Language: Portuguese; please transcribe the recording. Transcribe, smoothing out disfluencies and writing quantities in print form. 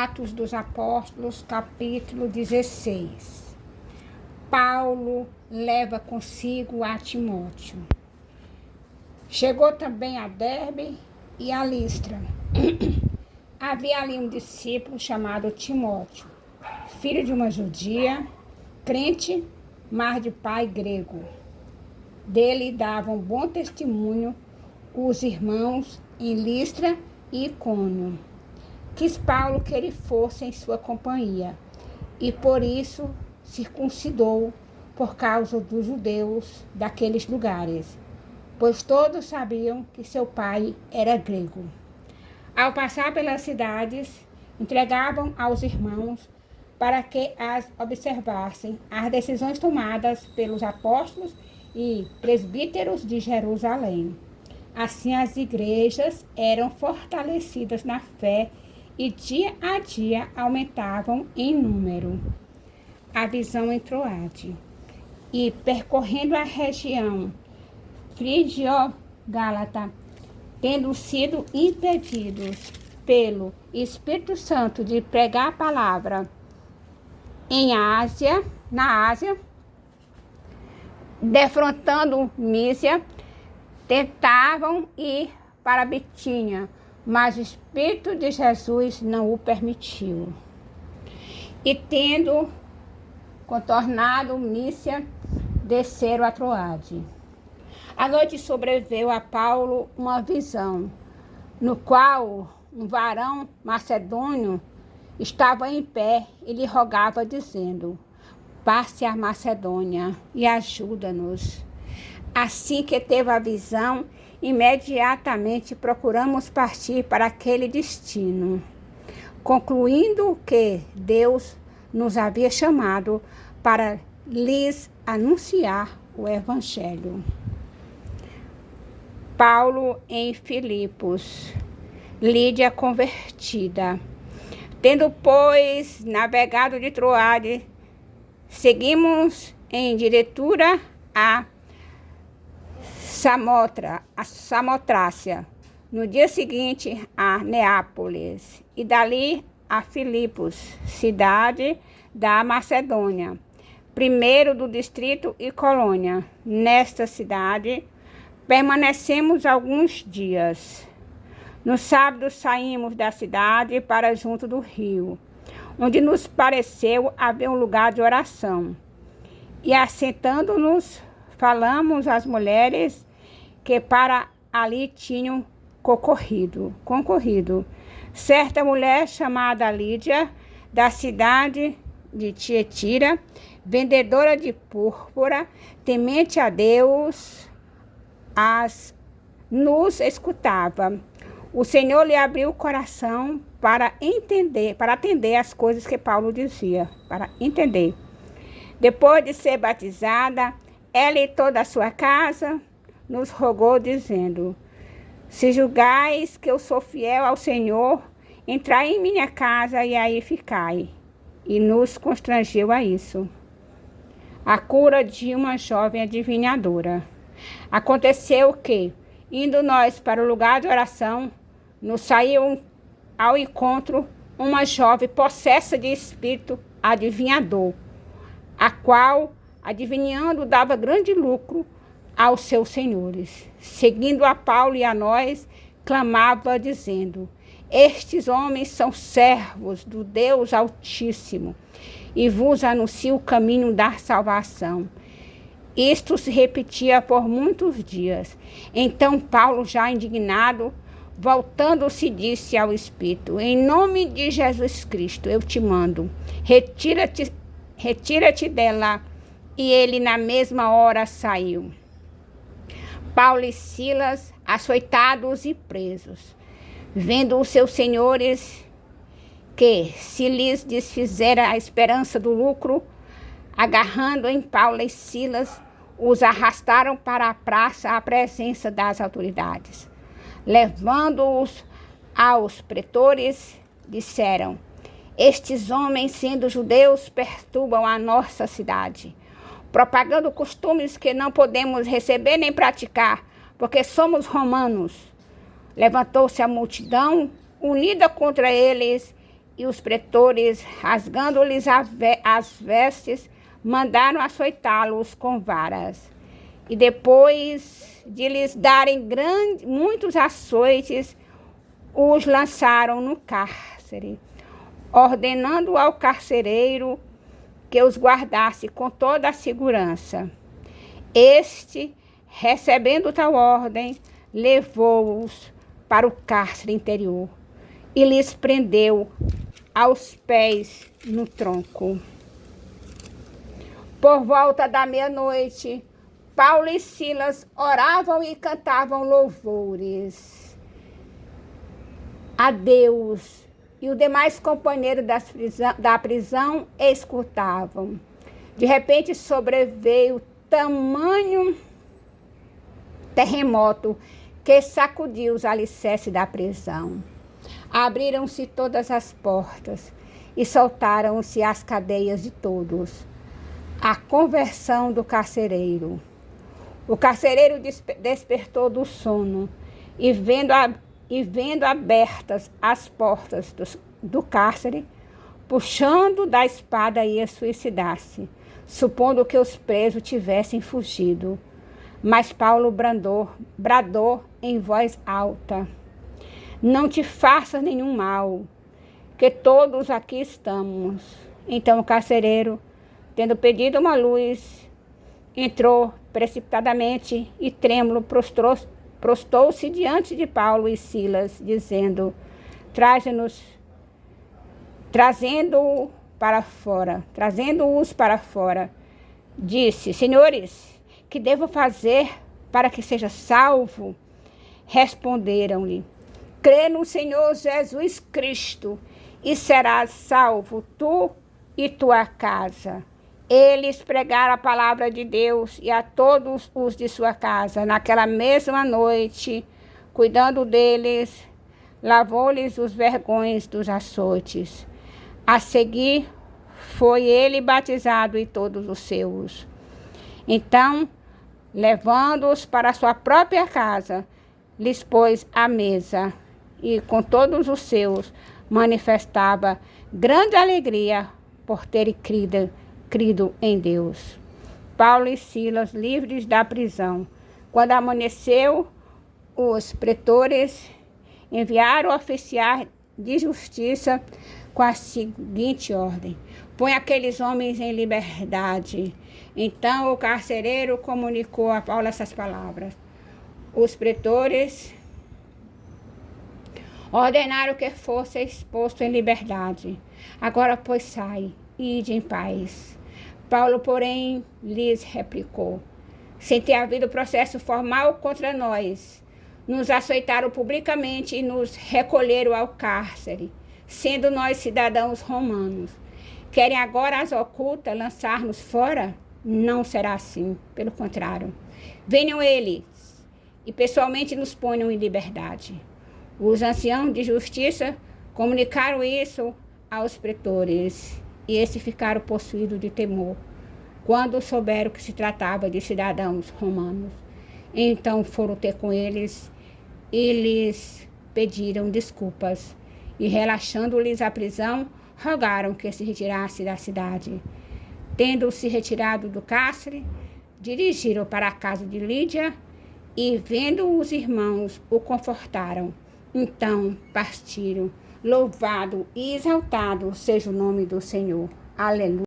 Atos dos Apóstolos, capítulo 16. Paulo leva consigo a Timóteo. Chegou também a Derbe e a Listra. Havia ali um discípulo chamado Timóteo, filho de uma judia, crente, mas de pai grego. Dele davam bom testemunho os irmãos em Listra e Icônio. Quis Paulo que ele fosse em sua companhia, e por isso circuncidou por causa dos judeus daqueles lugares, pois todos sabiam que seu pai era grego. Ao passar pelas cidades, entregavam aos irmãos para que as observassem as decisões tomadas pelos apóstolos e presbíteros de Jerusalém. Assim as igrejas eram fortalecidas na fé e dia a dia aumentavam em número. A visão em Troade. E percorrendo a região frígio-gálata, tendo sido impedidos pelo Espírito Santo de pregar a palavra na Ásia, defrontando Mísia, tentavam ir para Bitínia, mas o Espírito de Jesus não o permitiu. E tendo contornado Mísia, desceram a Troade. À noite sobreveio a Paulo uma visão, no qual um varão macedônio estava em pé e lhe rogava, dizendo: passe a Macedônia e ajuda-nos. Assim que teve a visão, imediatamente procuramos partir para aquele destino, concluindo que Deus nos havia chamado para lhes anunciar o Evangelho. Paulo em Filipos. Lídia convertida. Tendo, pois, navegado de Troade, seguimos em diretura a Samotrácia, no dia seguinte a Neápolis, e dali a Filipos, cidade da Macedônia, primeiro do distrito e colônia. Nesta cidade permanecemos alguns dias. No sábado saímos da cidade para junto do rio, onde nos pareceu haver um lugar de oração. E assentando-nos, falamos às mulheres que para ali tinham concorrido. Certa mulher chamada Lídia, da cidade de Tiatira, vendedora de púrpura, temente a Deus, nos escutava. O Senhor lhe abriu o coração para atender as coisas que Paulo dizia, para entender. Depois de ser batizada, ela e toda a sua casa nos rogou, dizendo: se julgais que eu sou fiel ao Senhor, entrai em minha casa e aí ficai. E nos constrangeu a isso. A cura de uma jovem adivinhadora. Aconteceu que, indo nós para o lugar de oração, nos saiu ao encontro uma jovem possessa de espírito adivinhador, a qual, adivinhando, dava grande lucro aos seus senhores. Seguindo a Paulo e a nós, clamava, dizendo: estes homens são servos do Deus Altíssimo e vos anunciam o caminho da salvação. Isto se repetia por muitos dias. Então Paulo, já indignado, voltando-se, disse ao Espírito: em nome de Jesus Cristo eu te mando, retira-te dela. E ele na mesma hora saiu. Paulo e Silas, açoitados e presos, vendo os seus senhores que se lhes desfizera a esperança do lucro, agarrando em Paulo e Silas, os arrastaram para a praça à presença das autoridades. Levando-os aos pretores, disseram: estes homens, sendo judeus, perturbam a nossa cidade, propagando costumes que não podemos receber nem praticar, porque somos romanos. Levantou-se a multidão, unida contra eles, e os pretores, rasgando-lhes as vestes, mandaram açoitá-los com varas. E depois de lhes darem muitos açoites, os lançaram no cárcere, ordenando ao carcereiro que os guardasse com toda a segurança. Este, recebendo tal ordem, levou-os para o cárcere interior e lhes prendeu aos pés no tronco. Por volta da meia-noite, Paulo e Silas oravam e cantavam louvores a Deus, e os demais companheiros da prisão escutavam. De repente sobreveio tamanho terremoto que sacudiu os alicerces da prisão. Abriram-se todas as portas e soltaram-se as cadeias de todos. A conversão do carcereiro. O carcereiro despertou do sono e vendo abertas as portas do cárcere, puxando da espada, ia suicidar-se, supondo que os presos tivessem fugido. Mas Paulo bradou em voz alta: não te faças nenhum mal, que todos aqui estamos. Então o carcereiro, tendo pedido uma luz, entrou precipitadamente e trêmulo prostou-se diante de Paulo e Silas, dizendo: trazendo-os para fora, disse: senhores, que devo fazer para que seja salvo? Responderam-lhe: crê no Senhor Jesus Cristo e serás salvo, tu e tua casa. Eles pregaram a palavra de Deus e a todos os de sua casa. Naquela mesma noite, cuidando deles, lavou-lhes os vergões dos açoites. A seguir, foi ele batizado e todos os seus. Então, levando-os para sua própria casa, lhes pôs à mesa e com todos os seus manifestava grande alegria por terem crido em Deus. Paulo e Silas, livres da prisão. Quando amanheceu, os pretores enviaram o oficial de justiça com a seguinte ordem: põe aqueles homens em liberdade. Então o carcereiro comunicou a Paulo essas palavras. Os pretores ordenaram que fosse exposto em liberdade. Agora, pois, sai, ide em paz. Paulo, porém, lhes replicou: sem ter havido processo formal contra nós, nos açoitaram publicamente e nos recolheram ao cárcere, sendo nós cidadãos romanos. Querem agora às ocultas lançar-nos fora? Não será assim, pelo contrário. Venham eles e pessoalmente nos ponham em liberdade. Os anciãos de justiça comunicaram isso aos pretores, e esses ficaram possuídos de temor quando souberam que se tratava de cidadãos romanos. Então foram ter com eles e lhes pediram desculpas, e relaxando-lhes a prisão, rogaram que se retirasse da cidade. Tendo-se retirado do cárcere, dirigiram para a casa de Lídia e, vendo os irmãos, o confortaram. Então partiram. Louvado e exaltado seja o nome do Senhor. Aleluia.